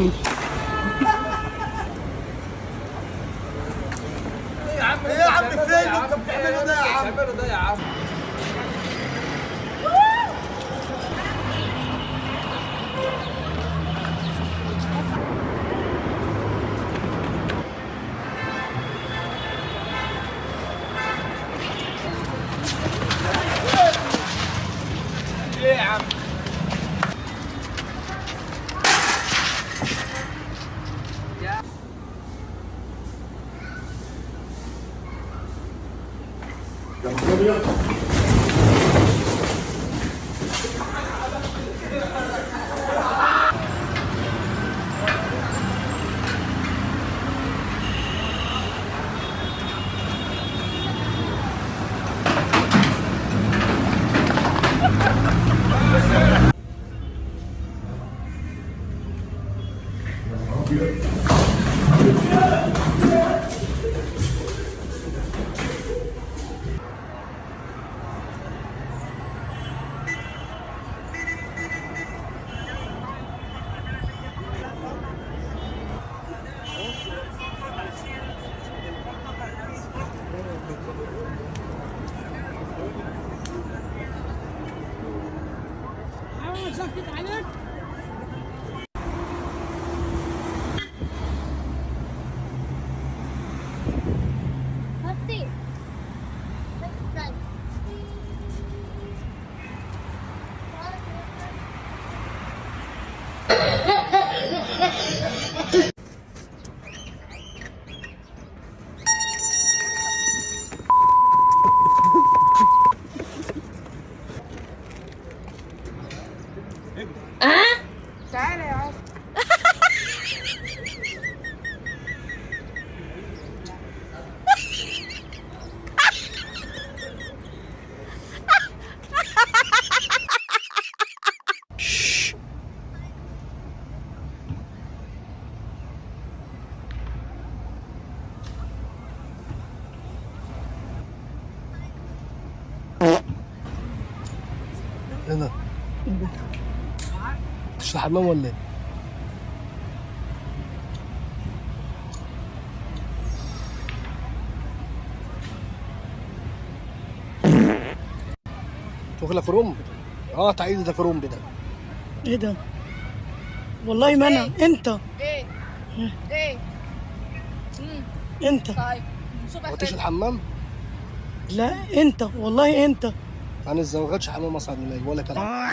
ايه يا عم فين انت بتعمله ده يا عم؟ بتعمله ده يا عم؟ ايه يا عم؟ شفت عليك؟ هاتي تعالى يا عم. ايه ده؟ مش الحمام ولا ايه؟ شغلة كرومب؟ اه تعيد ده كرومب ده. ايه ده؟ والله ما انا انت ايه ايه انت طيب شوف ما قلتش الحمام؟ لا انت والله انت انا ازاي ما خدش حمام اصلا ولا كلام.